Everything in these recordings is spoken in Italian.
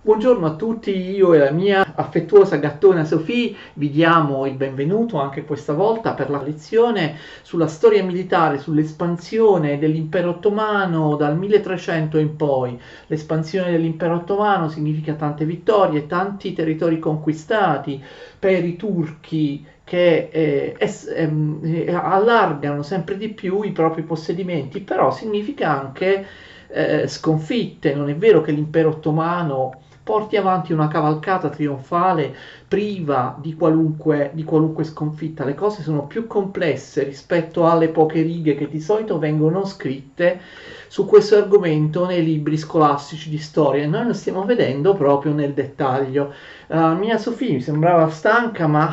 Buongiorno a tutti, io e la mia affettuosa gattona Sofì vi diamo il benvenuto anche questa volta per la lezione sulla storia militare, sull'espansione dell'impero ottomano dal 1300 in poi. L'espansione dell'impero ottomano significa tante vittorie, tanti territori conquistati per i turchi che allargano sempre di più i propri possedimenti, però significa anche sconfitte. Non è vero che l'impero ottomano porti avanti una cavalcata trionfale priva di qualunque sconfitta. Le cose sono più complesse rispetto alle poche righe che di solito vengono scritte su questo argomento nei libri scolastici di storia. E noi lo stiamo vedendo proprio nel dettaglio. Mia Sofì mi sembrava stanca, ma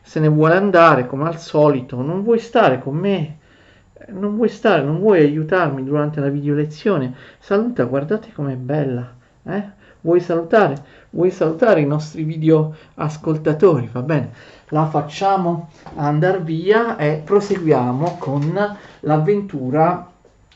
se ne vuole andare come al solito. Non vuoi stare con me? Non vuoi stare, non vuoi aiutarmi durante la video lezione? Saluta, guardate com'è bella, eh? Vuoi salutare? Vuoi salutare i nostri video ascoltatori? Va bene, la facciamo andare via e proseguiamo con l'avventura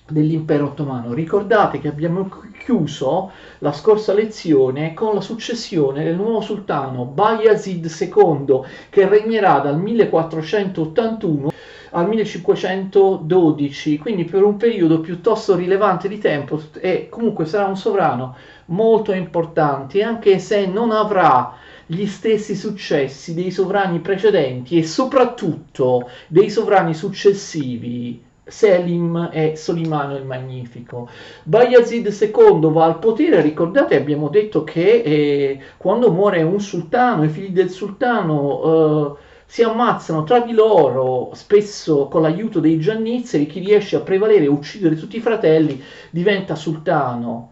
dell'impero ottomano. Ricordate che abbiamo chiuso la scorsa lezione con la successione del nuovo sultano Bayazid II, che regnerà dal 1481 al 1512, quindi per un periodo piuttosto rilevante di tempo, e comunque sarà un sovrano molto importante, anche se non avrà gli stessi successi dei sovrani precedenti e soprattutto dei sovrani successivi, Selim e Solimano il Magnifico. Bayazid II va al potere. Ricordate, abbiamo detto che quando muore un sultano, i figli del sultano si ammazzano tra di loro, spesso con l'aiuto dei giannizzeri. Chi riesce a prevalere e uccidere tutti i fratelli diventa sultano,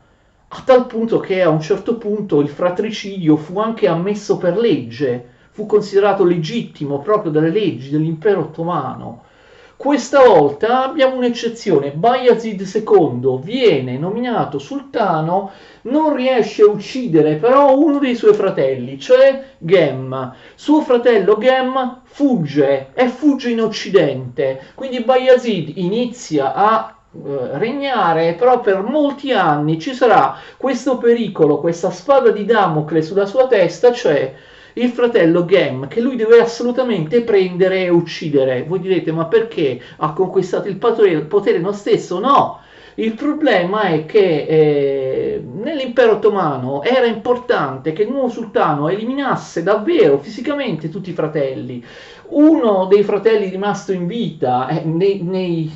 a tal punto che a un certo punto il fratricidio fu anche ammesso per legge, fu considerato legittimo proprio dalle leggi dell'impero ottomano. Questa volta abbiamo un'eccezione: Bayazid II viene nominato sultano, non riesce a uccidere però uno dei suoi fratelli, cioè Ghem. Suo fratello Ghem fugge e fugge in Occidente, quindi Bayazid inizia a regnare, però per molti anni ci sarà questo pericolo, questa spada di Damocle sulla sua testa, cioè il fratello Ghem, che lui deve assolutamente prendere e uccidere. Voi direte, ma perché ha conquistato il potere lo stesso? No, il problema è che nell'impero ottomano era importante che il nuovo sultano eliminasse davvero fisicamente tutti i fratelli. Uno dei fratelli rimasto in vita, nei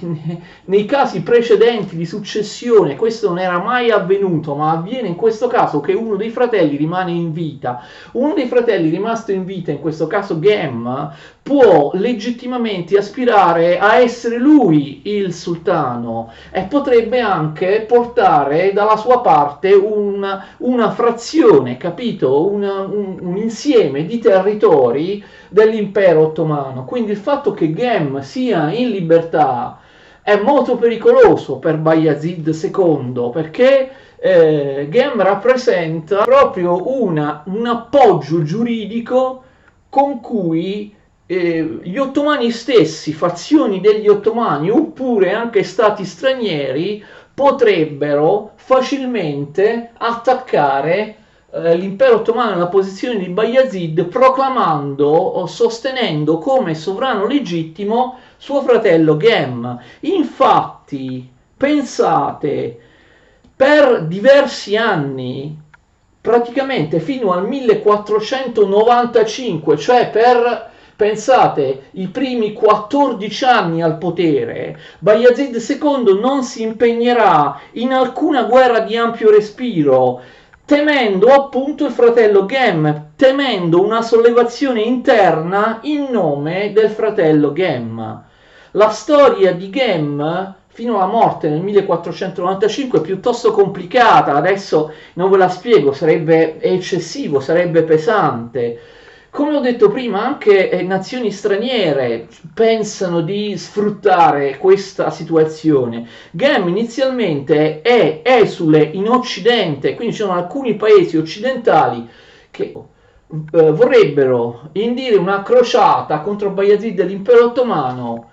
casi precedenti di successione questo non era mai avvenuto, ma avviene in questo caso che uno dei fratelli rimane in vita. Uno dei fratelli rimasto in vita, in questo caso Ghem, può legittimamente aspirare a essere lui il sultano e potrebbe anche portare dalla sua parte una frazione, capito? Un insieme di territori dell'impero ottomano. Quindi il fatto che Ghem sia in libertà è molto pericoloso per Bayazid II, perché Ghem rappresenta proprio un appoggio giuridico con cui gli ottomani stessi, fazioni degli ottomani oppure anche stati stranieri potrebbero facilmente attaccare l'impero ottomano nella posizione di Bayazid, proclamando o sostenendo come sovrano legittimo suo fratello Ghem. Infatti, pensate, per diversi anni, praticamente fino al 1495, cioè pensate, i primi 14 anni al potere, Bayazid II non si impegnerà in alcuna guerra di ampio respiro, temendo appunto il fratello Ghem, temendo una sollevazione interna in nome del fratello Ghem. La storia di Ghem fino alla morte nel 1495 è piuttosto complicata, adesso non ve la spiego, sarebbe eccessivo, sarebbe pesante. Come ho detto prima, anche nazioni straniere pensano di sfruttare questa situazione. Ghem inizialmente esule in Occidente, quindi ci sono alcuni paesi occidentali che vorrebbero indire una crociata contro Bayazid dell'impero ottomano,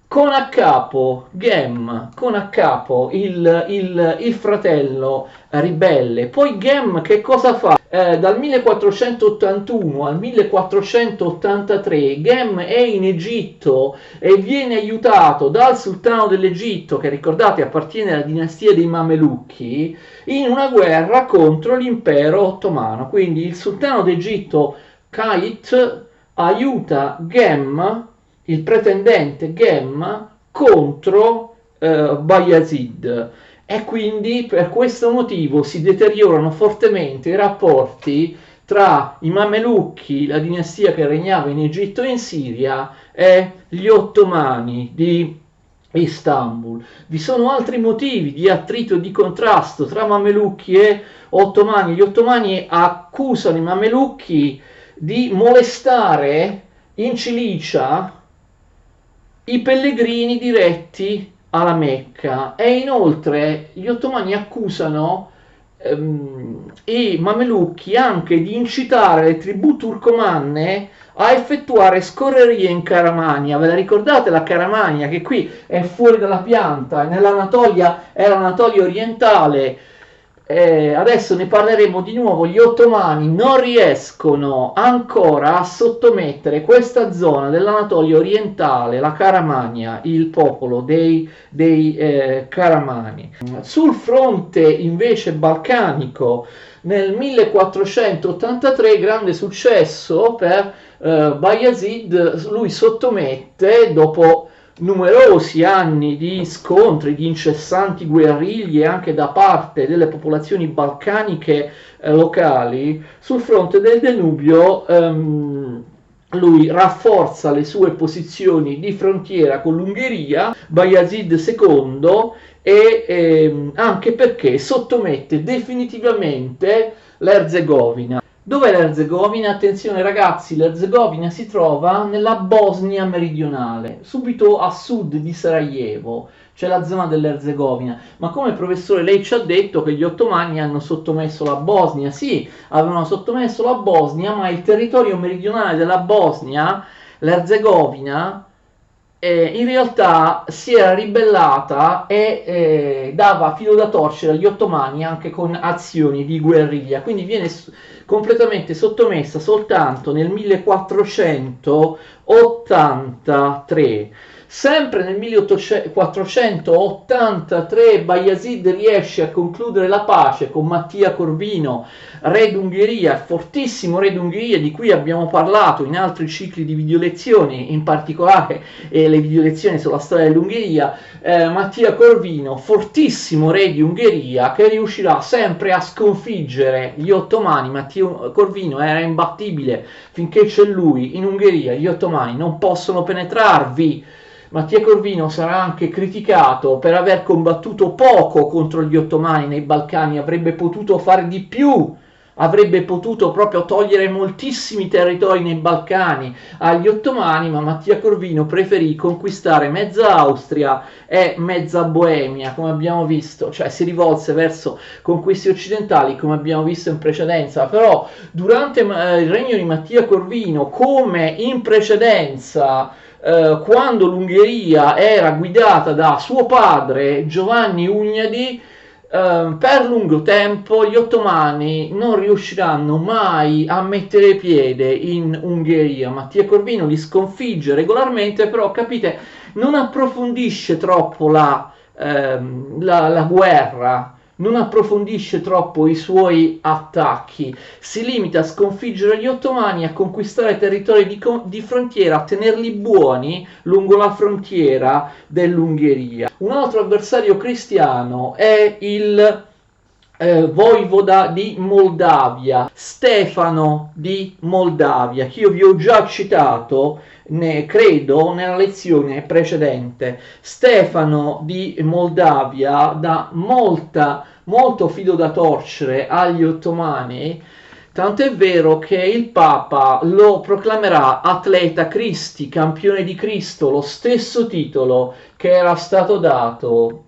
con a capo Gem, con a capo il fratello ribelle. Poi Gem che cosa fa? Dal 1481 al 1483 Gem è in Egitto e viene aiutato dal sultano dell'Egitto, che ricordate appartiene alla dinastia dei Mamelucchi, in una guerra contro l'impero ottomano. Quindi il sultano d'Egitto Kait aiuta Gem, il pretendente Gem, contro Bayazid, e quindi per questo motivo si deteriorano fortemente i rapporti tra i Mamelucchi, la dinastia che regnava in Egitto e in Siria, e gli ottomani di Istanbul. Vi sono altri motivi di attrito e di contrasto tra Mamelucchi e ottomani. Gli ottomani accusano i Mamelucchi di molestare in Cilicia i pellegrini diretti alla Mecca, e inoltre gli ottomani accusano i Mamelucchi anche di incitare le tribù turcomanne a effettuare scorrerie in Caramania. Ve la ricordate la Caramania, che qui è fuori dalla pianta, nell'Anatolia è l'Anatolia orientale. Adesso ne parleremo di nuovo. Gli ottomani non riescono ancora a sottomettere questa zona dell'Anatolia orientale, la Caramania, il popolo dei Caramani. Sul fronte invece balcanico, nel 1483 grande successo per Bayazid. Lui sottomette, dopo numerosi anni di scontri, di incessanti guerriglie anche da parte delle popolazioni balcaniche locali, sul fronte del Danubio lui rafforza le sue posizioni di frontiera con l'Ungheria, Bayazid II, e anche perché sottomette definitivamente l'Erzegovina. Dov'è l'Erzegovina? Attenzione ragazzi, l'Erzegovina si trova nella Bosnia meridionale, subito a sud di Sarajevo, c'è la zona dell'Erzegovina. Ma come professore lei ci ha detto che gli ottomani hanno sottomesso la Bosnia? Sì, avevano sottomesso la Bosnia, ma il territorio meridionale della Bosnia, l'Erzegovina, in realtà si era ribellata e dava filo da torcere agli ottomani anche con azioni di guerriglia, quindi viene completamente sottomessa soltanto nel 1483. Sempre nel 1483 Bayazid riesce a concludere la pace con Mattia Corvino, re d'Ungheria, fortissimo re d'Ungheria di cui abbiamo parlato in altri cicli di videolezioni, in particolare le videolezioni sulla storia dell'Ungheria. Mattia Corvino, fortissimo re di Ungheria, che riuscirà sempre a sconfiggere gli ottomani. Mattia Corvino era imbattibile: finché c'è lui in Ungheria gli ottomani non possono penetrarvi. Mattia Corvino sarà anche criticato per aver combattuto poco contro gli ottomani nei Balcani, avrebbe potuto fare di più, avrebbe potuto proprio togliere moltissimi territori nei Balcani agli ottomani, ma Mattia Corvino preferì conquistare mezza Austria e mezza Boemia, come abbiamo visto, cioè si rivolse verso conquiste occidentali, come abbiamo visto in precedenza. Però durante il regno di Mattia Corvino, come in precedenza, quando l'Ungheria era guidata da suo padre Giovanni Hunyadi, per lungo tempo gli ottomani non riusciranno mai a mettere piede in Ungheria. Mattia Corvino li sconfigge regolarmente, però capite, non approfondisce troppo la guerra, non approfondisce troppo i suoi attacchi, si limita a sconfiggere gli ottomani, a conquistare territori di frontiera, a tenerli buoni lungo la frontiera dell'Ungheria. Un altro avversario cristiano è il voivoda di Moldavia, Stefano di Moldavia, che io vi ho già citato, credo, nella lezione precedente. Stefano di Moldavia dà molto filo da torcere agli ottomani, tanto è vero che il Papa lo proclamerà atleta Christi, campione di Cristo, lo stesso titolo che era stato dato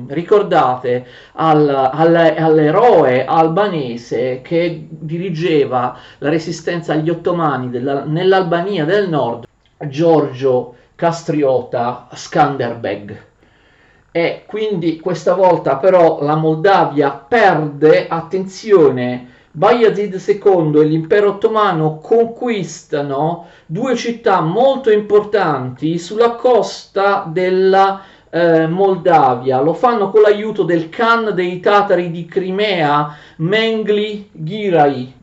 ricordate, all'eroe albanese che dirigeva la resistenza agli ottomani nell'Albania del Nord, Giorgio castriota Skanderbeg. E quindi questa volta però la Moldavia perde, attenzione, Bayezid II e l'impero ottomano conquistano due città molto importanti sulla costa della Moldavia. Lo fanno con l'aiuto del Khan dei tatari di Crimea, Mengli Girai.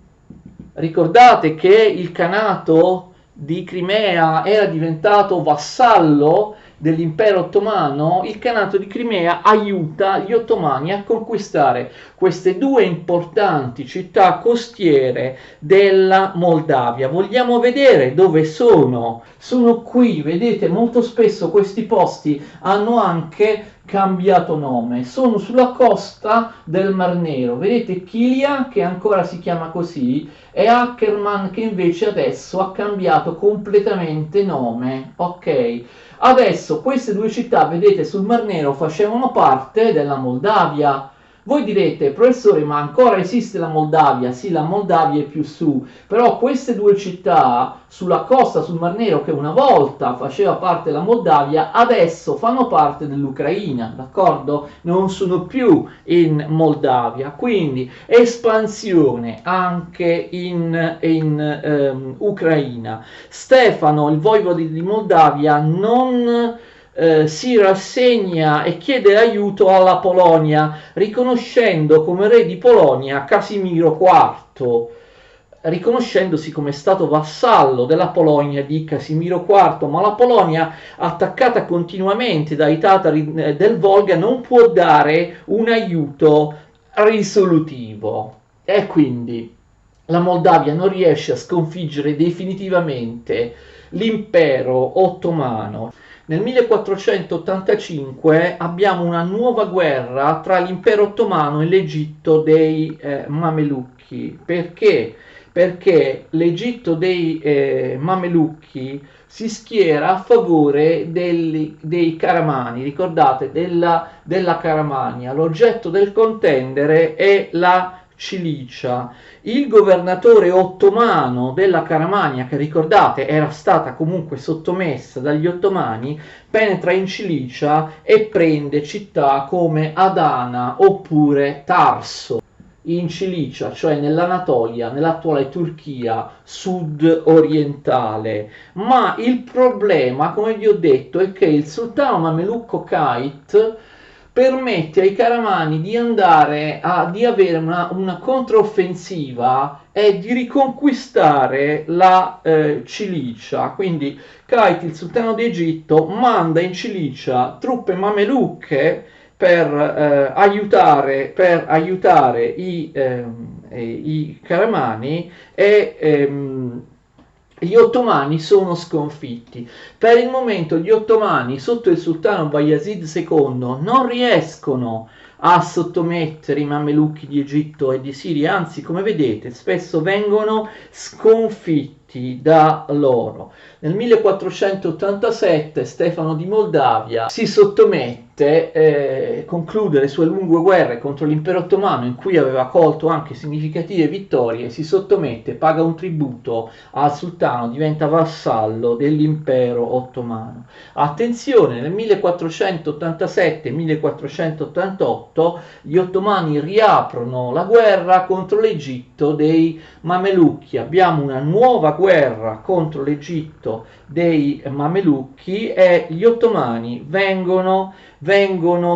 Ricordate che il Khanato di Crimea era diventato vassallo dell'impero ottomano. Il Khanato di Crimea aiuta gli ottomani a conquistare queste due importanti città costiere della Moldavia. Vogliamo vedere dove sono? Sono qui, vedete, molto spesso questi posti hanno anche cambiato nome, sono sulla costa del Mar Nero, vedete Kilia che ancora si chiama così e Ackerman che invece adesso ha cambiato completamente nome, ok? Adesso queste due città, vedete, sul Mar Nero facevano parte della Moldavia. Voi direte, professore, ma ancora esiste la Moldavia? Sì, la Moldavia è più su, però queste due città sulla costa, sul Mar Nero, che una volta faceva parte della Moldavia, adesso fanno parte dell'Ucraina, d'accordo? Non sono più in Moldavia, quindi espansione anche in Ucraina. Stefano, il voivode di Moldavia, non si rassegna e chiede aiuto alla Polonia, riconoscendo come re di Polonia Casimiro IV, riconoscendosi come stato vassallo della Polonia di Casimiro IV, ma la Polonia, attaccata continuamente dai tatari del Volga, non può dare un aiuto risolutivo e quindi la Moldavia non riesce a sconfiggere definitivamente l'impero ottomano. Nel 1485 abbiamo una nuova guerra tra l'impero ottomano e l'Egitto dei Mamelucchi. Perché? Perché l'Egitto dei Mamelucchi si schiera a favore dei Caramani, ricordate, della Caramania. L'oggetto del contendere è la Cilicia. Il governatore ottomano della Caramania, che ricordate era stata comunque sottomessa dagli ottomani, penetra in Cilicia e prende città come Adana oppure Tarso in Cilicia, cioè nell'Anatolia, nell'attuale Turchia sud-orientale. Ma il problema, come vi ho detto, è che il sultano mamelucco Kayt permette ai Caramani di avere una controffensiva e di riconquistare la Cilicia. Quindi Kayt, il sultano d'Egitto, manda in Cilicia truppe mamelucche per aiutare i Caramani e gli ottomani sono sconfitti. Per il momento gli ottomani sotto il sultano Bayezid II non riescono a sottomettere i mamelucchi di Egitto e di Siria, anzi, come vedete, spesso vengono sconfitti da loro. Nel 1487 Stefano di Moldavia si sottomette, conclude le sue lunghe guerre contro l'impero ottomano, in cui aveva colto anche significative vittorie, si sottomette, paga un tributo al sultano, diventa vassallo dell'impero ottomano. Attenzione, nel 1487-1488 gli ottomani riaprono la guerra contro l'Egitto dei Mamelucchi. Abbiamo una nuova guerra contro l'Egitto dei Mamelucchi e gli ottomani vengono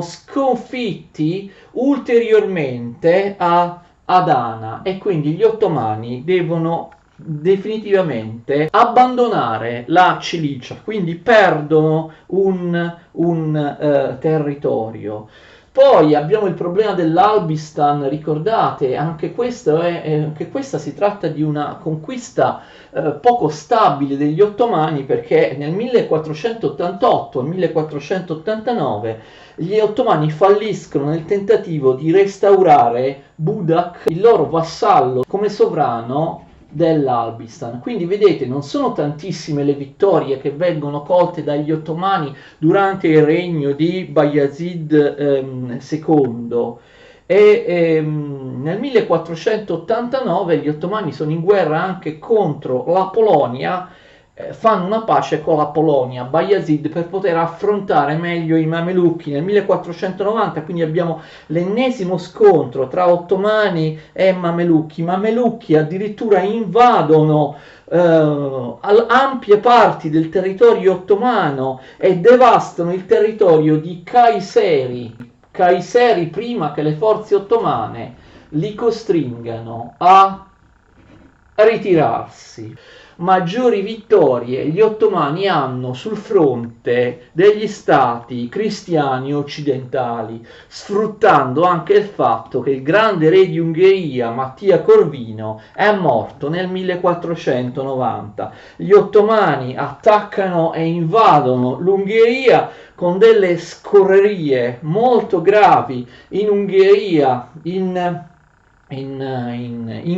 sconfitti ulteriormente a Adana e quindi gli ottomani devono definitivamente abbandonare la Cilicia, quindi perdono un territorio. Poi abbiamo il problema dell'Albistan, ricordate, anche questa si tratta di una conquista poco stabile degli ottomani, perché nel 1488 e 1489 gli ottomani falliscono nel tentativo di restaurare Budak, il loro vassallo, come sovrano dell'Albistan. Quindi vedete, non sono tantissime le vittorie che vengono colte dagli ottomani durante il regno di Bayezid II e nel 1489 gli ottomani sono in guerra anche contro la Polonia fanno una pace con la Polonia, Bayazid, per poter affrontare meglio i Mamelucchi nel 1490. Quindi abbiamo l'ennesimo scontro tra ottomani e Mamelucchi. I Mamelucchi addirittura invadono ampie parti del territorio ottomano e devastano il territorio di Kayseri. Kayseri, prima che le forze ottomane li costringano a ritirarsi. Maggiori vittorie gli ottomani hanno sul fronte degli stati cristiani occidentali, sfruttando anche il fatto che il grande re di Ungheria, Mattia Corvino, è morto nel 1490. Gli ottomani attaccano e invadono l'Ungheria con delle scorrerie molto gravi in Ungheria, in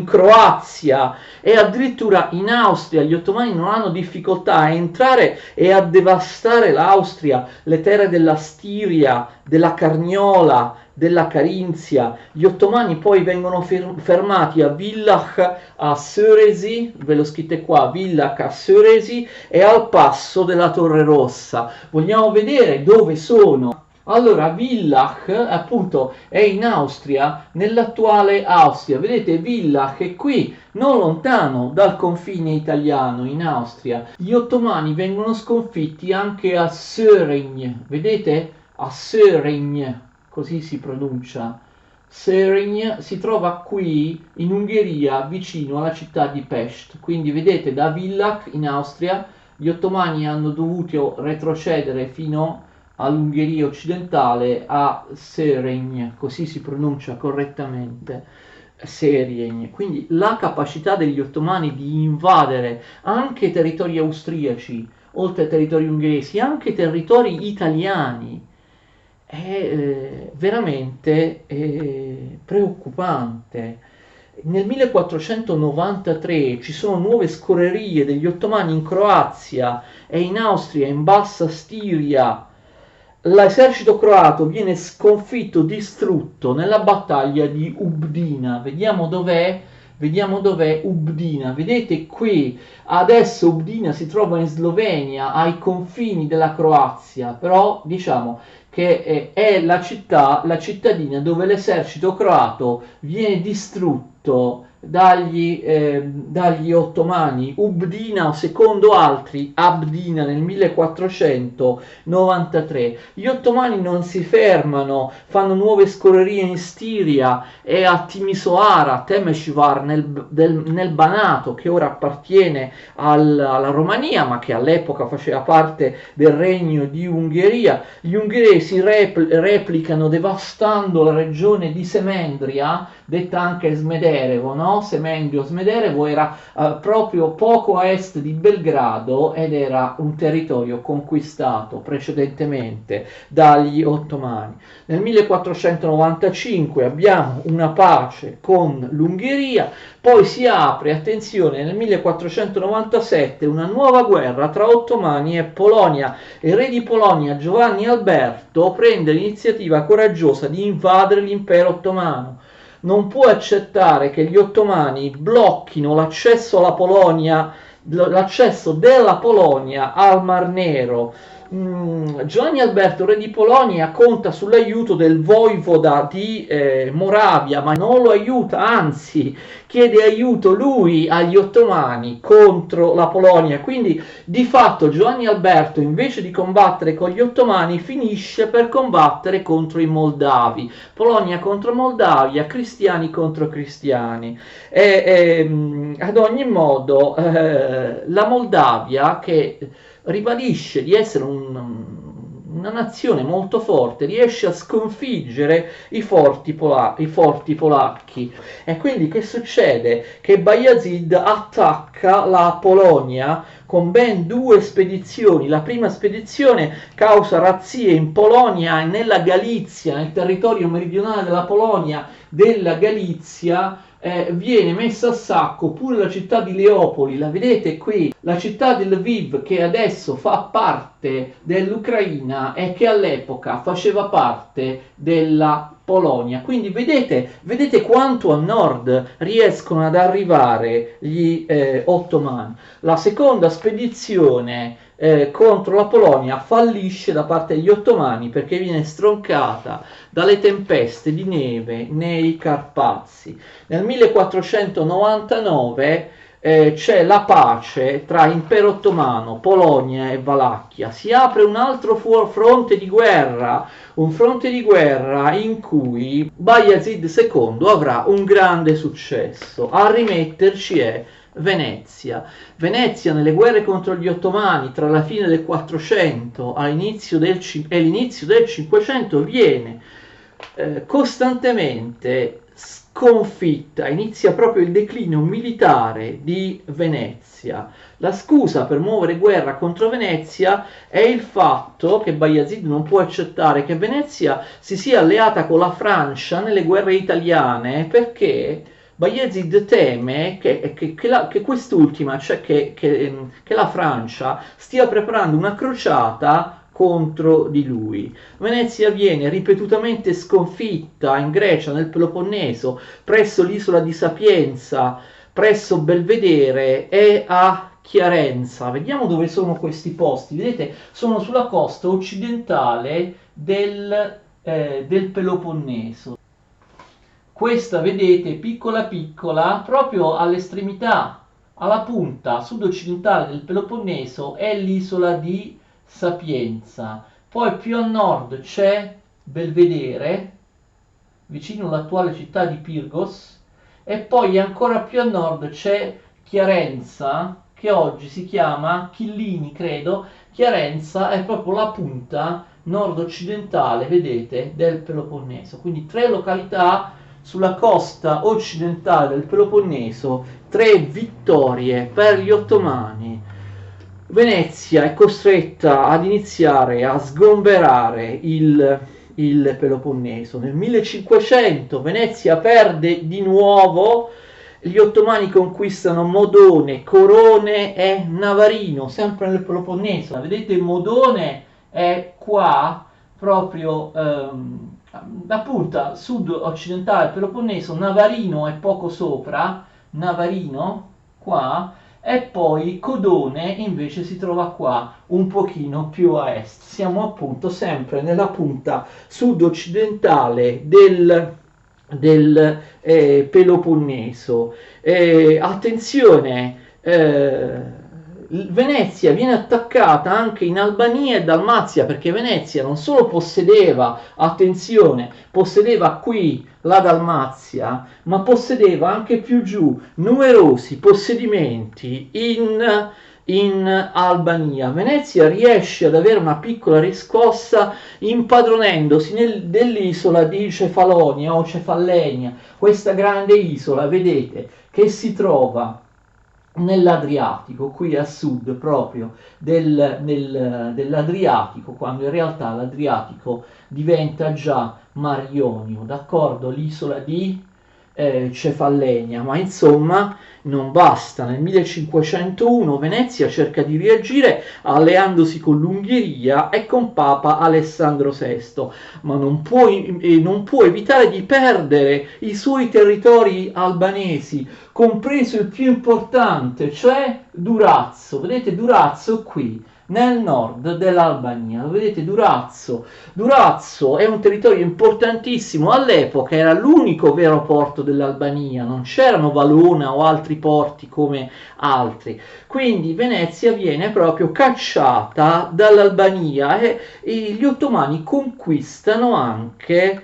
Croazia e addirittura in Austria. Gli ottomani non hanno difficoltà a entrare e a devastare l'Austria, le terre della Stiria, della Carniola, della Carinzia. Gli ottomani poi vengono fermati a Villach, a Söresi, ve lo scritte qua, Villach a Söresi, e al passo della Torre Rossa. Vogliamo vedere dove sono? Allora, Villach appunto è in Austria, nell'attuale Austria. Vedete, Villach è qui, non lontano dal confine italiano, in Austria. Gli ottomani vengono sconfitti anche a Söregn, vedete? A Söregn, così si pronuncia. Söregn si trova qui in Ungheria, vicino alla città di Pest. Quindi vedete, da Villach in Austria gli ottomani hanno dovuto retrocedere fino all'Ungheria occidentale, a Söregn, così si pronuncia correttamente, Söregn. Quindi la capacità degli ottomani di invadere anche territori austriaci, oltre ai territori ungheresi, anche territori italiani, è veramente preoccupante. Nel 1493 ci sono nuove scorrerie degli ottomani in Croazia e in Austria, in Bassa Stiria. L'esercito croato viene sconfitto, distrutto nella battaglia di Ubdina. Vediamo dov'è? Vediamo dov'è Ubdina. Vedete qui, adesso Ubdina si trova in Slovenia, ai confini della Croazia, però diciamo che è la città, la cittadina dove l'esercito croato viene distrutto dagli ottomani. Ubdina, o secondo altri Abdina, nel 1493. Gli ottomani non si fermano, fanno nuove scorrerie in Stiria e a Timisoara, Temeshvar, nel Banato, che ora appartiene alla Romania, ma che all'epoca faceva parte del regno di Ungheria. Gli ungheresi replicano devastando la regione di Semendria, detta anche Smederevo, no? Semendrio Smederevo era proprio poco a est di Belgrado ed era un territorio conquistato precedentemente dagli ottomani. Nel 1495 abbiamo una pace con l'Ungheria, poi si apre, attenzione, nel 1497 una nuova guerra tra ottomani e Polonia. Il re di Polonia, Giovanni Alberto, prende l'iniziativa coraggiosa di invadere l'impero ottomano. Non può accettare che gli ottomani blocchino l'accesso alla Polonia, l'accesso della Polonia al Mar Nero. Giovanni Alberto, re di Polonia, conta sull'aiuto del voivoda di Moravia, ma non lo aiuta, anzi chiede aiuto lui agli ottomani contro la Polonia. Quindi di fatto Giovanni Alberto, invece di combattere con gli ottomani, finisce per combattere contro i moldavi. Polonia contro Moldavia, cristiani contro cristiani. Ad ogni modo la Moldavia, che ribadisce di essere una nazione molto forte, riesce a sconfiggere i forti polacchi. E quindi che succede? Che Bayazid attacca la Polonia con ben 2 spedizioni. La prima spedizione causa razzie in Polonia e nella Galizia, nel territorio meridionale della Polonia, della Galizia. Viene messa a sacco pure la città di Leopoli, la vedete qui, la città di Lviv, che adesso fa parte dell'Ucraina e che all'epoca faceva parte della Polonia. Quindi vedete quanto a nord riescono ad arrivare gli ottomani. La seconda spedizione contro la Polonia fallisce da parte degli ottomani perché viene stroncata dalle tempeste di neve nei Carpazi. Nel 1499 c'è la pace tra Impero Ottomano, Polonia e Valacchia. Si apre un altro fronte di guerra, un fronte di guerra in cui Bayezid II avrà un grande successo. A rimetterci è Venezia. Venezia nelle guerre contro gli ottomani tra la fine del 400 e l'inizio del 500 viene costantemente sconfitta, inizia proprio il declino militare di Venezia. La scusa per muovere guerra contro Venezia è il fatto che Bayezid non può accettare che Venezia si sia alleata con la Francia nelle guerre italiane, perché Bayezid teme che quest'ultima, cioè che la Francia, stia preparando una crociata contro di lui. Venezia viene ripetutamente sconfitta in Grecia, nel Peloponneso, presso l'isola di Sapienza, presso Belvedere e a Chiarenza. Vediamo dove sono questi posti. Vedete, sono sulla costa occidentale del Peloponneso. Questa, vedete, piccola piccola, proprio all'estremità, alla punta sud-occidentale del Peloponneso è l'isola di Sapienza. Poi più a nord c'è Belvedere, vicino all'attuale città di Pirgos, e poi ancora più a nord c'è Chiarenza, che oggi si chiama Chillini, credo. Chiarenza è proprio la punta nord-occidentale, vedete, del Peloponneso. Quindi 3 località sulla costa occidentale del Peloponneso, 3 vittorie per gli ottomani. Venezia è costretta ad iniziare a sgomberare il Peloponneso. Nel 1500 Venezia perde di nuovo, gli ottomani conquistano Modone, Corone e Navarino, sempre nel Peloponneso. Vedete, Modone è qua, proprio la punta sud-occidentale del Peloponneso, Navarino è poco sopra, Navarino qua, e poi Codone invece si trova qua, un pochino più a est. Siamo appunto sempre nella punta sud-occidentale del Peloponneso. Attenzione, Venezia viene attaccata anche in Albania e Dalmazia, perché Venezia non solo possedeva, attenzione, possedeva qui la Dalmazia, ma possedeva anche più giù numerosi possedimenti in Albania. Venezia riesce ad avere una piccola riscossa impadronendosi dell'isola di Cefalonia o Cefalenia, questa grande isola, vedete, che si trova nell'Adriatico, qui a sud proprio dell'Adriatico, quando in realtà l'Adriatico diventa già Mar Ionio, d'accordo? L'isola di Cefalenia, ma insomma non basta. Nel 1501 Venezia cerca di reagire alleandosi con l'Ungheria e con Papa Alessandro VI, ma non può evitare di perdere i suoi territori albanesi, compreso il più importante, cioè Durazzo. Vedete Durazzo qui, nel nord dell'Albania, lo vedete Durazzo. Durazzo è un territorio importantissimo, all'epoca era l'unico vero porto dell'Albania, non c'erano Valona o altri porti come altri, quindi Venezia viene proprio cacciata dall'Albania e gli ottomani conquistano anche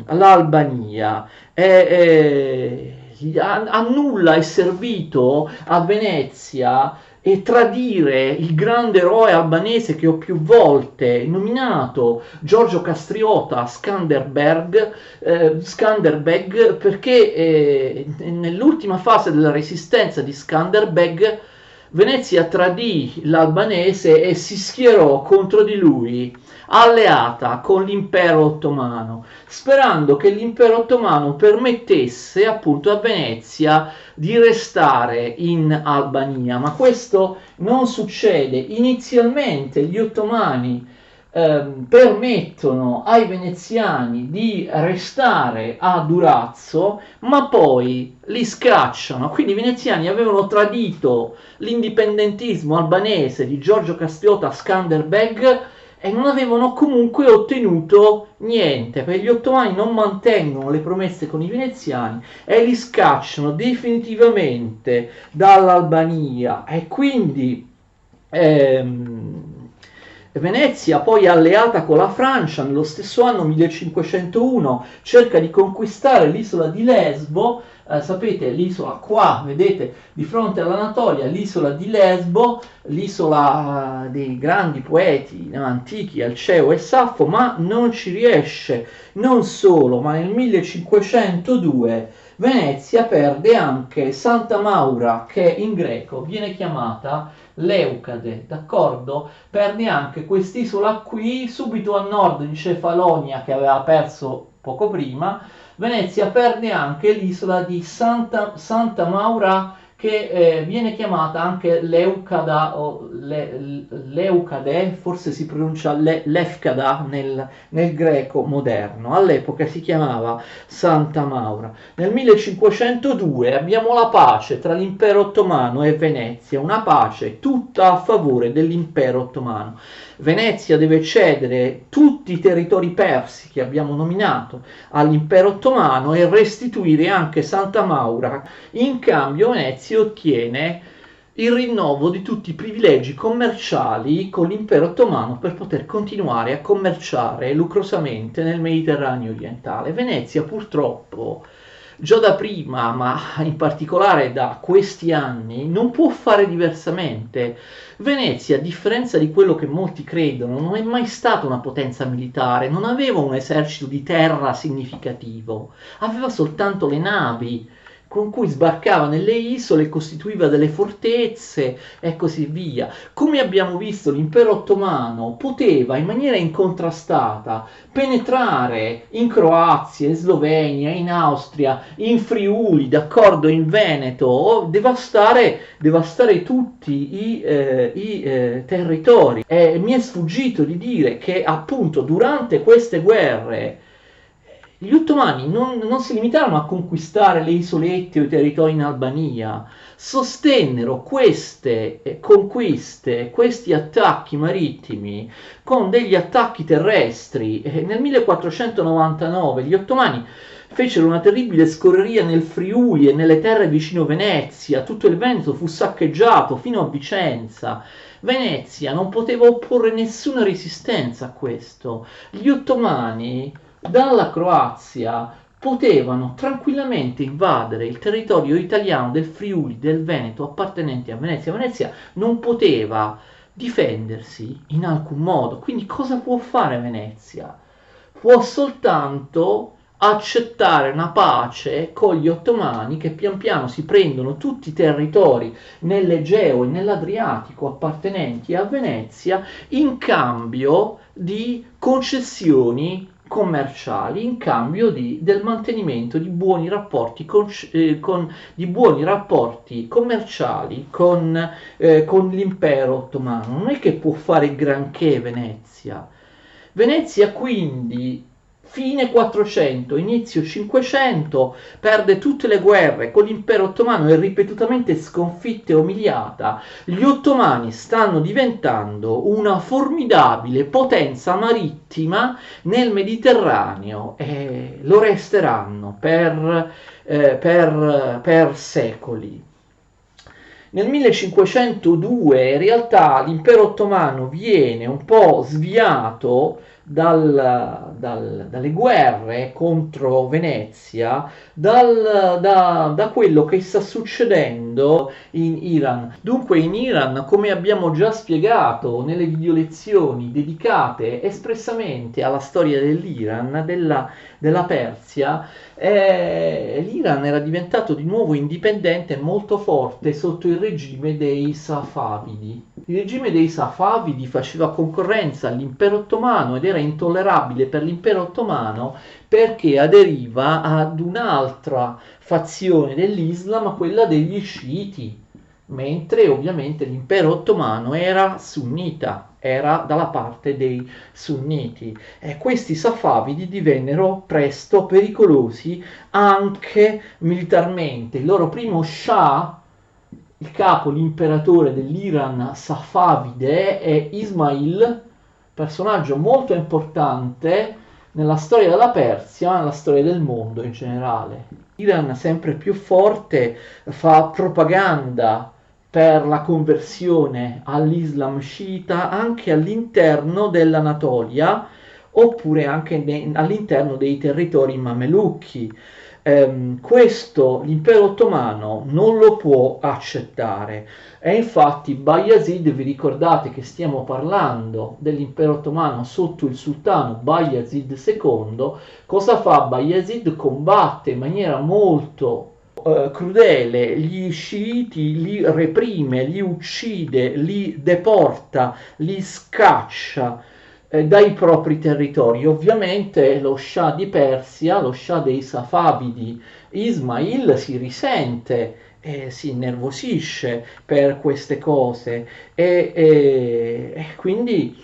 l'Albania. A nulla è servito a Venezia e tradire il grande eroe albanese che ho più volte nominato, Giorgio Castriota Skanderbeg, perché nell'ultima fase della resistenza di Skanderbeg Venezia tradì l'albanese e si schierò contro di lui, alleata con l'impero ottomano, sperando che l'impero ottomano permettesse appunto a Venezia di restare in Albania, ma questo non succede. Inizialmente gli ottomani permettono ai veneziani di restare a Durazzo, ma poi li scacciano. Quindi i veneziani avevano tradito l'indipendentismo albanese di Giorgio Castriota Skanderbeg e non avevano comunque ottenuto niente, perché gli ottomani non mantengono le promesse con i veneziani e li scacciano definitivamente dall'Albania, e quindi Venezia, poi alleata con la Francia, nello stesso anno 1501 cerca di conquistare l'isola di Lesbo. Sapete, l'isola qua, vedete, di fronte all'Anatolia, l'isola di Lesbo, l'isola dei grandi poeti antichi, Alceo e Saffo, ma non ci riesce. Non solo, ma nel 1502 Venezia perde anche Santa Maura, che in greco viene chiamata Leucade, d'accordo? Perde anche quest'isola qui, subito a nord di Cefalonia, che aveva perso poco prima. Venezia perde anche l'isola di Santa Maura, che viene chiamata anche Leucada o Leucade, forse si pronuncia Lefkada nel greco moderno, all'epoca si chiamava Santa Maura. Nel 1502 abbiamo la pace tra l'impero ottomano e Venezia, una pace tutta a favore dell'impero ottomano. Venezia deve cedere tutti i territori persi che abbiamo nominato all'impero ottomano e restituire anche Santa Maura. In cambio Venezia ottiene il rinnovo di tutti i privilegi commerciali con l'impero ottomano per poter continuare a commerciare lucrosamente nel Mediterraneo orientale. Venezia purtroppo già da prima, ma in particolare da questi anni, non può fare diversamente. Venezia, a differenza di quello che molti credono, non è mai stata una potenza militare, non aveva un esercito di terra significativo, aveva soltanto le navi con cui sbarcava nelle isole, costituiva delle fortezze e così via. Come abbiamo visto, l'impero ottomano poteva in maniera incontrastata penetrare in Croazia, in Slovenia, in Austria, in Friuli, d'accordo, in Veneto, devastare tutti i territori. E mi è sfuggito di dire che appunto durante queste guerre gli ottomani non si limitarono a conquistare le isolette o i territori in Albania, sostennero queste conquiste, questi attacchi marittimi con degli attacchi terrestri. Nel 1499 gli ottomani fecero una terribile scorreria nel Friuli e nelle terre vicino Venezia, tutto il Veneto fu saccheggiato fino a Vicenza. Venezia non poteva opporre nessuna resistenza a questo. Gli ottomani dalla Croazia potevano tranquillamente invadere il territorio italiano del Friuli, del Veneto, appartenenti a Venezia. Venezia non poteva difendersi in alcun modo. Quindi cosa può fare Venezia? Può soltanto accettare una pace con gli ottomani, che pian piano si prendono tutti i territori nell'Egeo e nell'Adriatico appartenenti a Venezia, in cambio di concessioni commerciali, in cambio del mantenimento di buoni rapporti di buoni rapporti commerciali con l'impero ottomano. Non è che può fare granché Venezia. Venezia quindi fine 400, inizio 500, perde tutte le guerre con l'impero ottomano, è ripetutamente sconfitta e umiliata. Gli ottomani stanno diventando una formidabile potenza marittima nel Mediterraneo e lo resteranno per secoli. Nel 1502 in realtà l'impero ottomano viene un po' sviato dalle guerre contro Venezia, da quello che sta succedendo in Iran. Dunque in Iran, come abbiamo già spiegato nelle video lezioni dedicate espressamente alla storia dell'Iran, della Persia, l'Iran era diventato di nuovo indipendente e molto forte sotto il regime dei Safavidi. Il regime dei Safavidi faceva concorrenza all'impero ottomano ed era intollerabile per l'impero ottomano perché aderiva ad un'altra fazione dell'Islam, quella degli sciiti, mentre ovviamente l'impero ottomano era sunnita, era dalla parte dei sunniti. E questi Safavidi divennero presto pericolosi anche militarmente. Il loro primo Shah, il capo, l'imperatore dell'Iran Safavide, è Ismail, personaggio molto importante nella storia della Persia, nella storia del mondo in generale. L'Iran sempre più forte fa propaganda per la conversione all'Islam sciita anche all'interno dell'Anatolia oppure anche all'interno dei territori mamelucchi. Questo l'impero ottomano non lo può accettare e infatti Bayezid, vi ricordate che stiamo parlando dell'impero ottomano sotto il sultano Bayezid II, cosa fa Bayezid? Combatte in maniera molto crudele gli sciiti, li reprime, li uccide, li deporta, li scaccia dai propri territori. Ovviamente lo Shah di Persia, lo Shah dei Safavidi, Ismail, si risente e si innervosisce per queste cose e quindi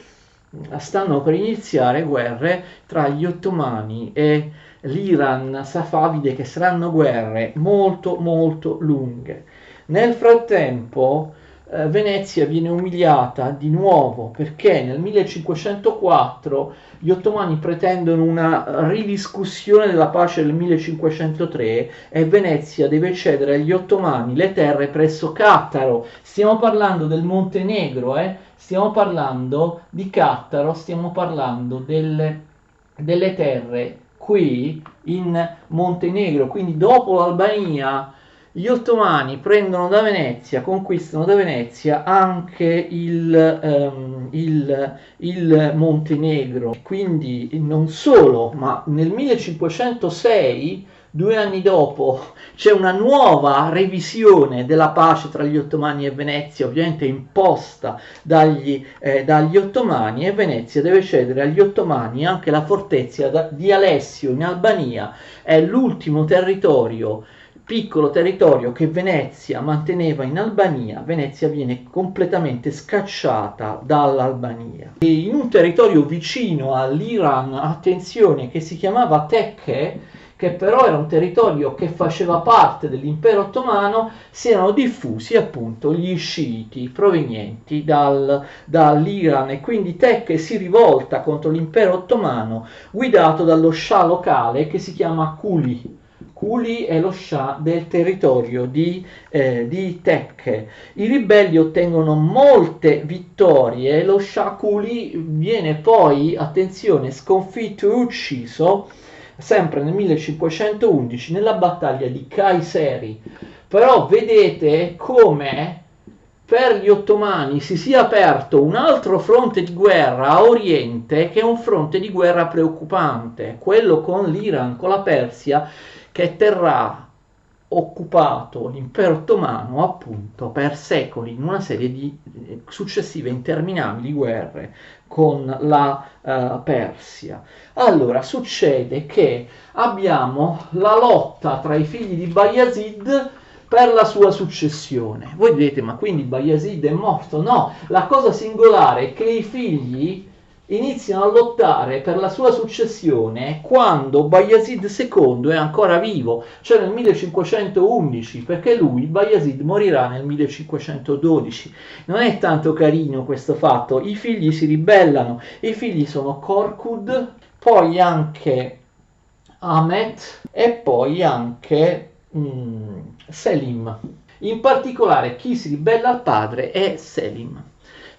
stanno per iniziare guerre tra gli ottomani e l'Iran Safavide, che saranno guerre molto molto lunghe. Nel frattempo Venezia viene umiliata di nuovo perché nel 1504 gli ottomani pretendono una ridiscussione della pace del 1503 e Venezia deve cedere agli ottomani le terre presso Cattaro. Stiamo parlando del Montenegro, stiamo parlando di Cattaro, stiamo parlando delle terre qui in Montenegro, quindi dopo l'Albania gli ottomani prendono da Venezia, conquistano da Venezia anche il Montenegro. Quindi non solo, ma nel 1506, 2 anni dopo, c'è una nuova revisione della pace tra gli ottomani e Venezia, ovviamente imposta dagli ottomani, e Venezia deve cedere agli ottomani anche la fortezza di Alessio in Albania. È l'ultimo territorio, piccolo territorio, che Venezia manteneva in Albania. Venezia viene completamente scacciata dall'Albania. E in un territorio vicino all'Iran, attenzione, che si chiamava Tekke, che però era un territorio che faceva parte dell'impero ottomano, si erano diffusi appunto gli sciiti provenienti dall'Iran, e quindi Tekke si rivolta contro l'impero ottomano guidato dallo scià locale che si chiama Kuli. Kuli è lo scià del territorio di Tekke. I ribelli ottengono molte vittorie, lo scià Kuli viene poi, attenzione, sconfitto e ucciso sempre nel 1511 nella battaglia di Kayseri. Però vedete come per gli ottomani si sia aperto un altro fronte di guerra a oriente, che è un fronte di guerra preoccupante, quello con l'Iran, con la Persia, che terrà occupato l'impero ottomano appunto per secoli in una serie di successive interminabili guerre con la Persia. Allora succede che abbiamo la lotta tra i figli di Bayezid per la sua successione. Voi direte, ma quindi Bayezid è morto? No, la cosa singolare è che i figli iniziano a lottare per la sua successione quando Bayezid II è ancora vivo, cioè nel 1511, perché lui, Bayezid, morirà nel 1512. Non è tanto carino questo fatto, i figli si ribellano, i figli sono Korkut, poi anche Ahmet e poi anche Selim. In particolare chi si ribella al padre è Selim.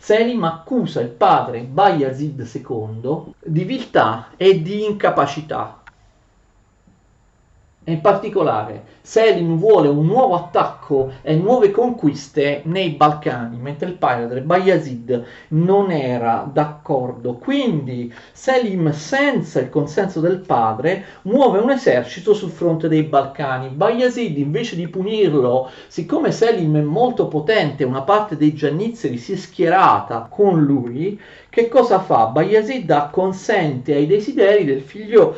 Selim accusa il padre Bayazid II di viltà e di incapacità. In particolare, Selim vuole un nuovo attacco e nuove conquiste nei Balcani, mentre il padre Bayazid non era d'accordo. Quindi Selim, senza il consenso del padre, muove un esercito sul fronte dei Balcani. Bayazid, invece di punirlo, siccome Selim è molto potente, una parte dei giannizzeri si è schierata con lui, che cosa fa? Bayazid acconsente ai desideri del figlio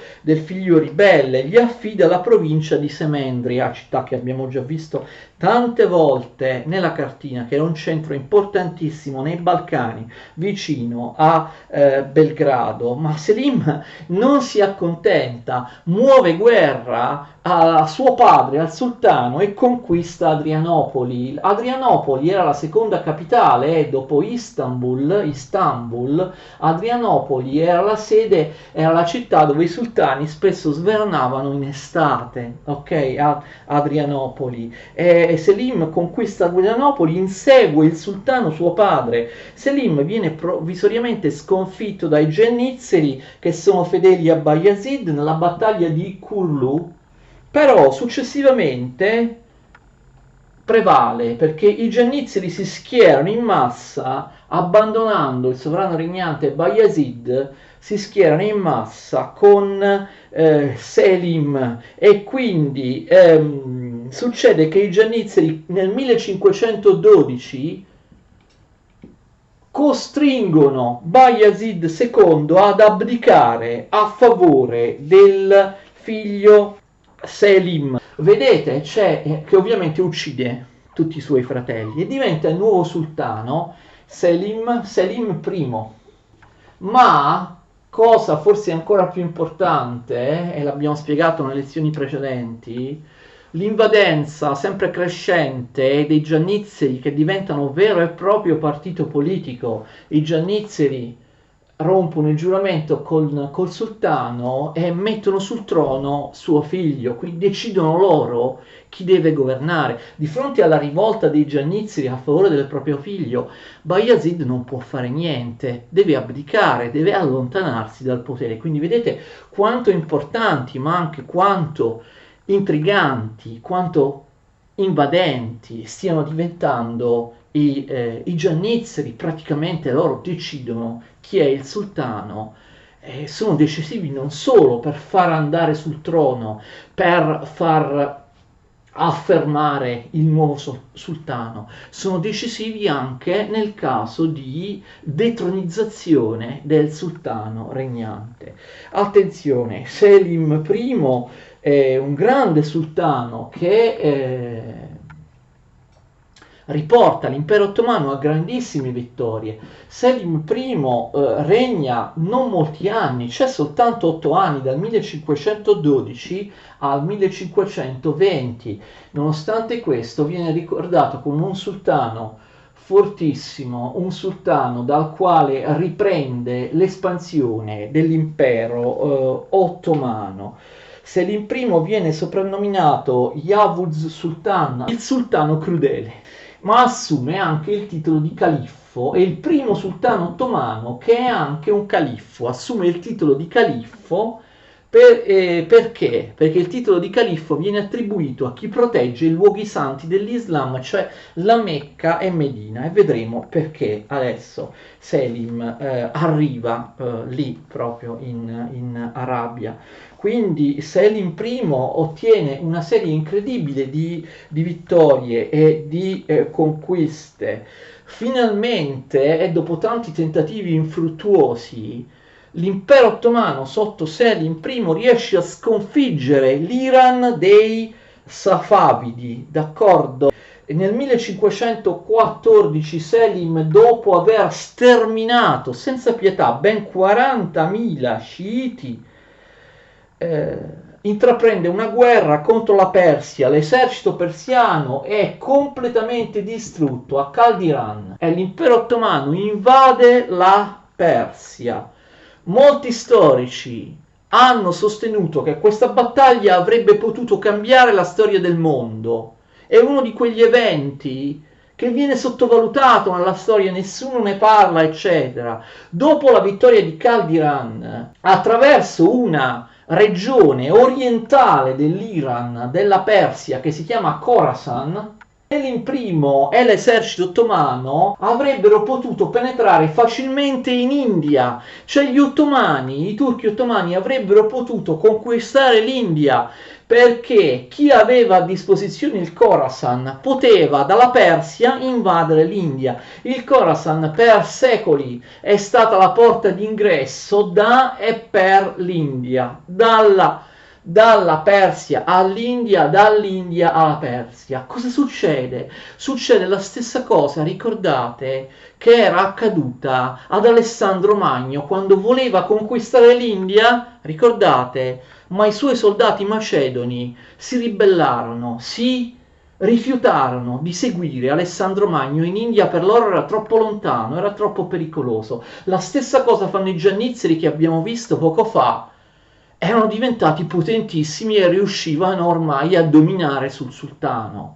ribelle, gli affida la provincia di Semendria, città che abbiamo già visto tante volte nella cartina, che era un centro importantissimo nei Balcani, vicino a Belgrado. Ma Selim non si accontenta, muove guerra a suo padre, al sultano, e conquista Adrianopoli. Adrianopoli era la seconda capitale dopo Istanbul. Adrianopoli era la sede, era la città dove i sultani spesso svernavano in estate, ok? Adrianopoli. E Selim conquista Adrianopoli, insegue il sultano suo padre. Selim viene provvisoriamente sconfitto dai giannizzeri, che sono fedeli a Bayazid, nella battaglia di Kurlu, però successivamente prevale perché i giannizzeri si schierano in massa, abbandonando il sovrano regnante Bayazid, si schierano in massa con Selim, e quindi succede che i giannizzeri nel 1512 costringono Bayazid II ad abdicare a favore del figlio Selim. Vedete, c'è che ovviamente uccide tutti i suoi fratelli e diventa il nuovo sultano Selim I. Ma cosa forse ancora più importante, e l'abbiamo spiegato nelle lezioni precedenti, l'invadenza sempre crescente dei giannizzeri, che diventano vero e proprio partito politico. I giannizzeri rompono il giuramento col sultano e mettono sul trono suo figlio, quindi decidono loro chi deve governare. Di fronte alla rivolta dei giannizzeri a favore del proprio figlio, Bayazid non può fare niente, deve abdicare, deve allontanarsi dal potere. Quindi vedete quanto importanti, ma anche quanto intriganti, quanto invadenti stiano diventando i giannizzeri. Praticamente loro decidono chi è il sultano, sono decisivi non solo per far andare sul trono, per far affermare il nuovo sultano, sono decisivi anche nel caso di detronizzazione del sultano regnante. Attenzione, Selim I è un grande sultano che riporta l'impero ottomano a grandissime vittorie. Selim I regna non molti anni, c'è soltanto 8 anni, dal 1512 al 1520. Nonostante questo viene ricordato come un sultano fortissimo, un sultano dal quale riprende l'espansione dell'impero ottomano. Selim I viene soprannominato Yavuz Sultan, il sultano crudele, ma assume anche il titolo di califfo. È il primo sultano ottomano che è anche un califfo, assume il titolo di califfo perché? Perché il titolo di califfo viene attribuito a chi protegge i luoghi santi dell'Islam, cioè la Mecca e Medina, e vedremo perché adesso Selim arriva lì proprio in Arabia. Quindi Selim I ottiene una serie incredibile di vittorie e di conquiste. Finalmente, e dopo tanti tentativi infruttuosi, l'impero ottomano sotto Selim I riesce a sconfiggere l'Iran dei Safavidi, d'accordo? Nel 1514 Selim, dopo aver sterminato senza pietà ben 40.000 sciiti, intraprende una guerra contro la Persia. L'esercito persiano è completamente distrutto a Caldiran e l'impero ottomano invade la Persia. Molti storici hanno sostenuto che questa battaglia avrebbe potuto cambiare la storia del mondo. È uno di quegli eventi che viene sottovalutato nella storia, nessuno ne parla, eccetera. Dopo la vittoria di Caldiran, attraverso una regione orientale dell'Iran, della Persia, che si chiama Khorasan, Selim I e l'esercito ottomano avrebbero potuto penetrare facilmente in India, cioè gli ottomani, i turchi ottomani avrebbero potuto conquistare l'India, perché chi aveva a disposizione il Khorasan poteva dalla Persia invadere l'India. Il Khorasan per secoli è stata la porta d'ingresso da e per l'India, dalla Persia all'India, dall'India alla Persia. Cosa succede? Succede la stessa cosa, ricordate, che era accaduta ad Alessandro Magno quando voleva conquistare l'India? Ricordate? Ma i suoi soldati macedoni si ribellarono, si rifiutarono di seguire Alessandro Magno in India, per loro era troppo lontano, era troppo pericoloso. La stessa cosa fanno i giannizzeri che abbiamo visto poco fa. Erano diventati potentissimi e riuscivano ormai a dominare sul sultano.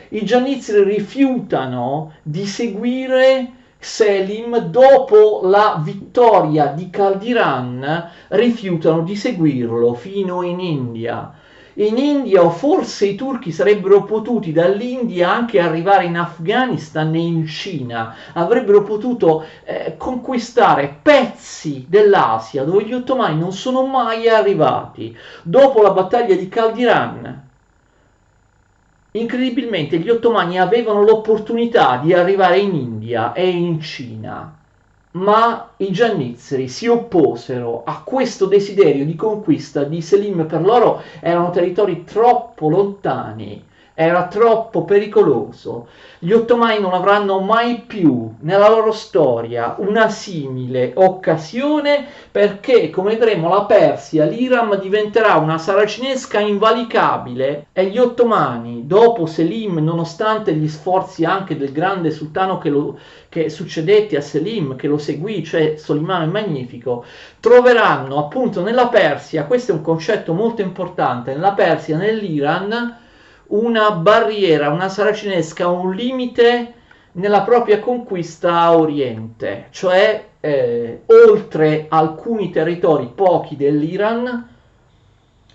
I giannizzeri rifiutano di seguire Selim dopo la vittoria di Caldiran, rifiutano di seguirlo fino in India. In India, o forse i turchi sarebbero potuti dall'India anche arrivare in Afghanistan e in Cina, avrebbero potuto conquistare pezzi dell'Asia dove gli ottomani non sono mai arrivati. Dopo la battaglia di Caldiran, incredibilmente gli ottomani avevano l'opportunità di arrivare in India e in Cina, ma i giannizzeri si opposero a questo desiderio di conquista di Selim. Per loro erano territori troppo lontani, era troppo pericoloso. Gli ottomani non avranno mai più nella loro storia una simile occasione, perché, come vedremo, la Persia, l'Iran diventerà una saracinesca invalicabile e gli ottomani, dopo Selim, nonostante gli sforzi anche del grande sultano che succedette a Selim, che lo seguì, cioè Solimano il Magnifico, troveranno appunto nella Persia, questo è un concetto molto importante, nella Persia, nell'Iran, una barriera, una saracinesca, un limite nella propria conquista a Oriente, cioè oltre alcuni territori, pochi dell'Iran,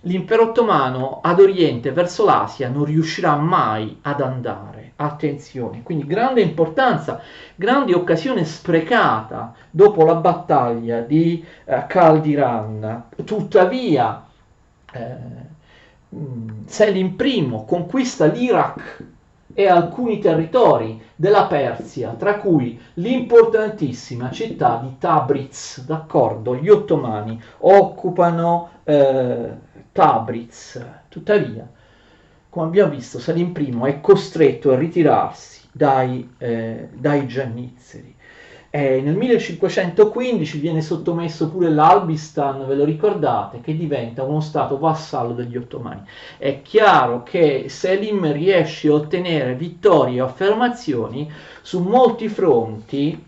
l'impero ottomano ad Oriente verso l'Asia non riuscirà mai ad andare. Attenzione, quindi grande importanza, grande occasione sprecata dopo la battaglia di Caldiran. Tuttavia Selim I conquista l'Iraq e alcuni territori della Persia, tra cui l'importantissima città di Tabriz, d'accordo? Gli ottomani occupano Tabriz. Tuttavia, come abbiamo visto, Selim I è costretto a ritirarsi dai giannizzeri. Nel 1515 viene sottomesso pure l'Albistan, ve lo ricordate, che diventa uno stato vassallo degli ottomani. È chiaro che Selim riesce a ottenere vittorie e affermazioni su molti fronti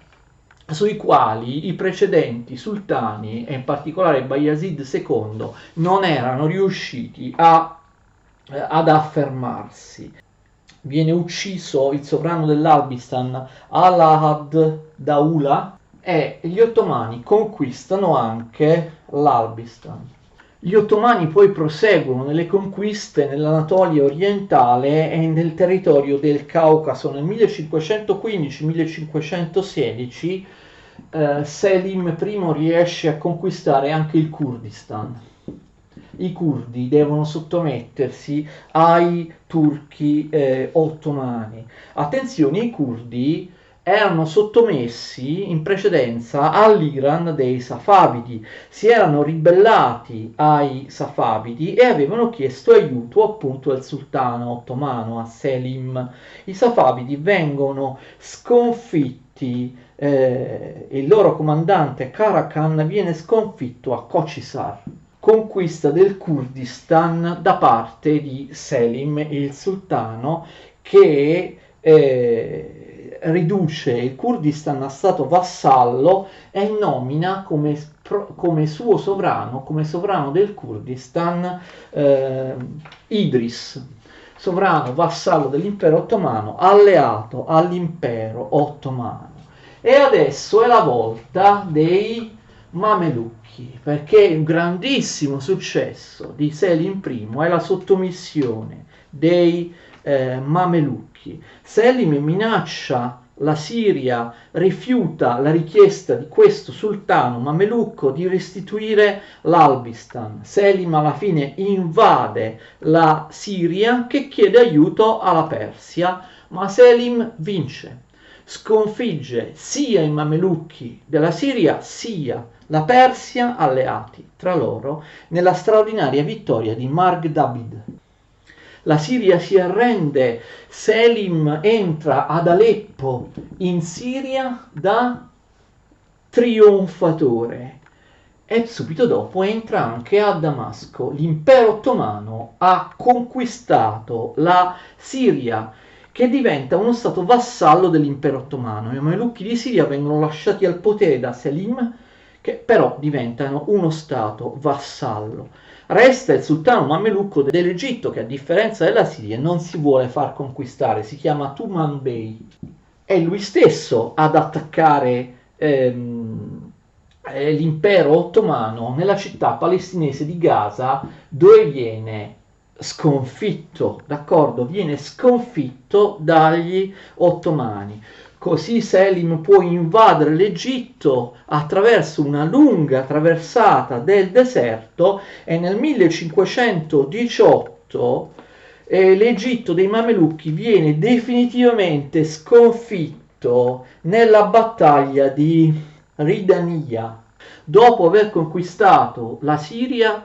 sui quali i precedenti sultani, e in particolare Bayezid II, non erano riusciti ad affermarsi. Viene ucciso il sovrano dell'Albistan Alahad Daula e gli ottomani conquistano anche l'Albistan. Gli ottomani poi proseguono nelle conquiste nell'Anatolia orientale e nel territorio del Caucaso. Nel 1515-1516 Selim I riesce a conquistare anche il Kurdistan. I curdi devono sottomettersi ai turchi ottomani. Attenzione, i curdi erano sottomessi in precedenza all'Iran dei Safavidi, si erano ribellati ai Safavidi e avevano chiesto aiuto appunto al sultano ottomano, a Selim. I Safavidi vengono sconfitti, il loro comandante Karakan viene sconfitto a Kocisar. Conquista del Kurdistan da parte di Selim, il sultano, che riduce il Kurdistan a stato vassallo e nomina come suo sovrano, come sovrano del Kurdistan, Idris. sovrano vassallo dell'impero ottomano, alleato all'impero ottomano. E adesso è la volta dei Mamelucchi, perché il grandissimo successo di Selim I è la sottomissione dei Mamelucchi. Selim minaccia la Siria, rifiuta la richiesta di questo sultano mamelucco di restituire l'Albistan. Selim alla fine invade la Siria che chiede aiuto alla Persia, ma Selim vince, sconfigge sia i mamelucchi della Siria sia la Persia alleati tra loro nella straordinaria vittoria di Marg David. La Siria si arrende, Selim entra ad Aleppo in Siria da trionfatore e subito dopo entra anche a Damasco. L'impero ottomano ha conquistato la Siria, che diventa uno stato vassallo dell'impero ottomano. I Mamelucchi di Siria vengono lasciati al potere da Selim, che però diventano uno stato vassallo. Resta il sultano mamelucco dell'Egitto, che a differenza della Siria non si vuole far conquistare, si chiama Tuman Bey. È lui stesso ad attaccare l'impero ottomano nella città palestinese di Gaza, dove viene sconfitto, d'accordo? Viene sconfitto dagli ottomani. Così Selim può invadere l'Egitto attraverso una lunga traversata del deserto e nel 1518 l'Egitto dei Mamelucchi viene definitivamente sconfitto nella battaglia di Ridaniya. Dopo aver conquistato la Siria,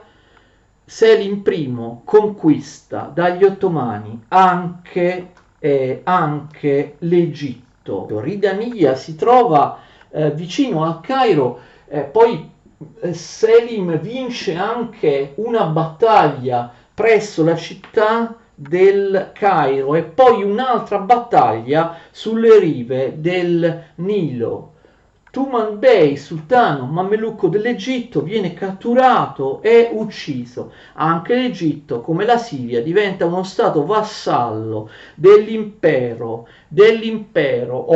Selim I conquista dagli ottomani anche l'Egitto. Ridaniya si trova vicino al Cairo, poi Selim vince anche una battaglia presso la città del Cairo e poi un'altra battaglia sulle rive del Nilo. Tuman Bey, sultano mamelucco dell'Egitto, viene catturato e ucciso. Anche l'Egitto, come la Siria, diventa uno stato vassallo dell'impero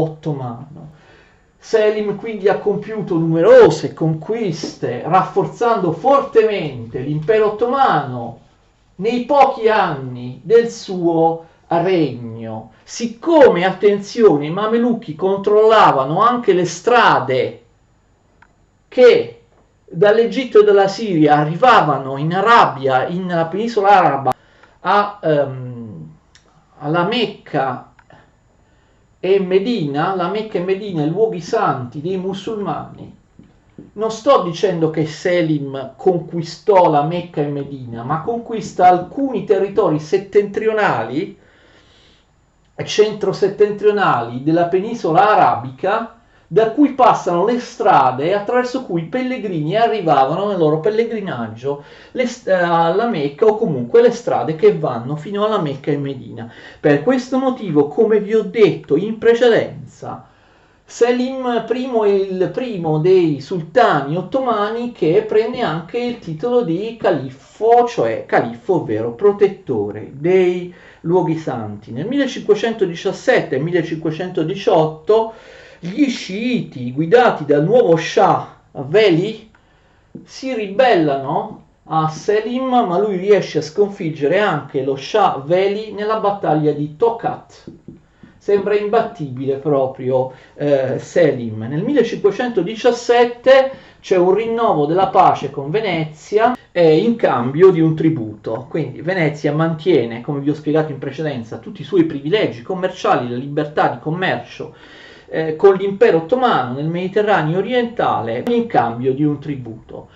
ottomano. Selim quindi ha compiuto numerose conquiste, rafforzando fortemente l'impero ottomano nei pochi anni del suo regno. Siccome, attenzione, i Mamelucchi controllavano anche le strade che dall'Egitto e dalla Siria arrivavano in Arabia, nella penisola araba, alla Mecca e Medina, la Mecca e Medina, i luoghi santi dei musulmani. Non sto dicendo che Selim conquistò la Mecca e Medina, ma conquista alcuni territori settentrionali, centro-settentrionali della penisola arabica, da cui passano le strade attraverso cui i pellegrini arrivavano nel loro pellegrinaggio alla Mecca, o comunque le strade che vanno fino alla Mecca e Medina. Per questo motivo, come vi ho detto in precedenza, Selim I è il primo dei sultani ottomani che prende anche il titolo di califfo, cioè califfo ovvero protettore dei luoghi santi. Nel 1517 e 1518 gli sciiti guidati dal nuovo Shah Veli si ribellano a Selim, ma lui riesce a sconfiggere anche lo Shah Veli nella battaglia di Tokat. Sembra imbattibile proprio Selim. Nel 1517 c'è un rinnovo della pace con Venezia in cambio di un tributo. Quindi Venezia mantiene, come vi ho spiegato in precedenza, tutti i suoi privilegi commerciali, la libertà di commercio con l'impero ottomano nel Mediterraneo orientale in cambio di un tributo.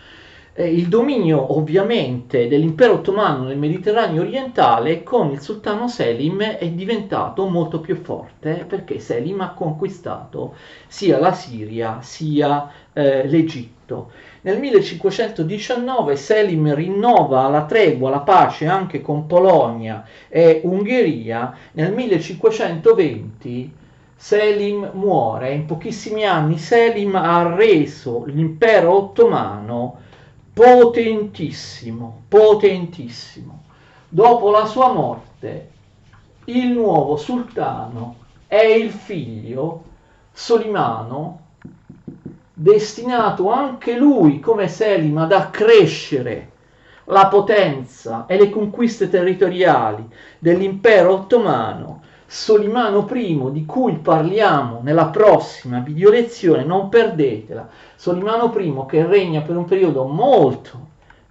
Il dominio ovviamente dell'impero ottomano nel Mediterraneo orientale con il sultano Selim è diventato molto più forte, perché Selim ha conquistato sia la Siria sia l'Egitto. Nel 1519 Selim rinnova la tregua, la pace anche con Polonia e Ungheria. Nel 1520 Selim muore. In pochissimi anni Selim ha reso l'impero ottomano potentissimo. Dopo la sua morte il nuovo sultano è il figlio Solimano, destinato anche lui come Selim ad accrescere la potenza e le conquiste territoriali dell'impero ottomano. Solimano I, di cui parliamo nella prossima video lezione, non perdetela. Solimano I che regna per un periodo molto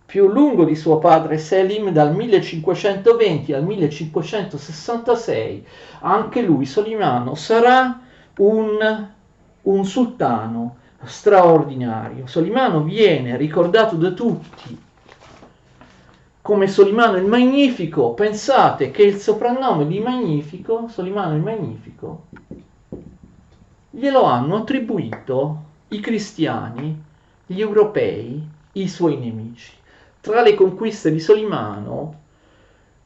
più lungo di suo padre Selim, dal 1520 al 1566. Anche lui, Solimano, sarà un sultano straordinario. Solimano viene ricordato da tutti come Solimano il Magnifico. Pensate che il soprannome di Magnifico, Solimano il Magnifico, glielo hanno attribuito i cristiani, gli europei, i suoi nemici. Tra le conquiste di Solimano,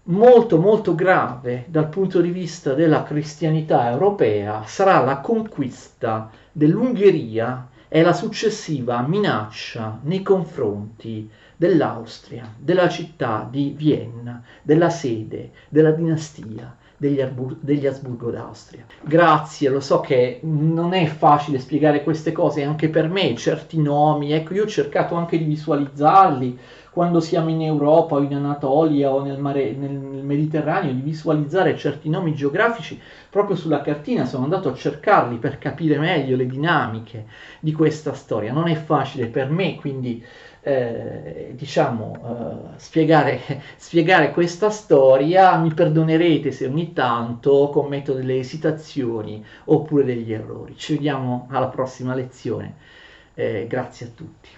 molto molto grave dal punto di vista della cristianità europea, sarà la conquista dell'Ungheria e la successiva minaccia nei confronti dell'Austria, della città di Vienna, della sede della dinastia degli Asburgo d'Austria. Grazie, lo so che non è facile spiegare queste cose anche per me, certi nomi, ecco, io ho cercato anche di visualizzarli quando siamo in Europa o in Anatolia o nel Mediterraneo, di visualizzare certi nomi geografici proprio sulla cartina. Sono andato a cercarli per capire meglio le dinamiche di questa storia. Non è facile per me, quindi spiegare questa storia. Mi perdonerete se ogni tanto commetto delle esitazioni oppure degli errori. Ci vediamo alla prossima lezione. Grazie a tutti.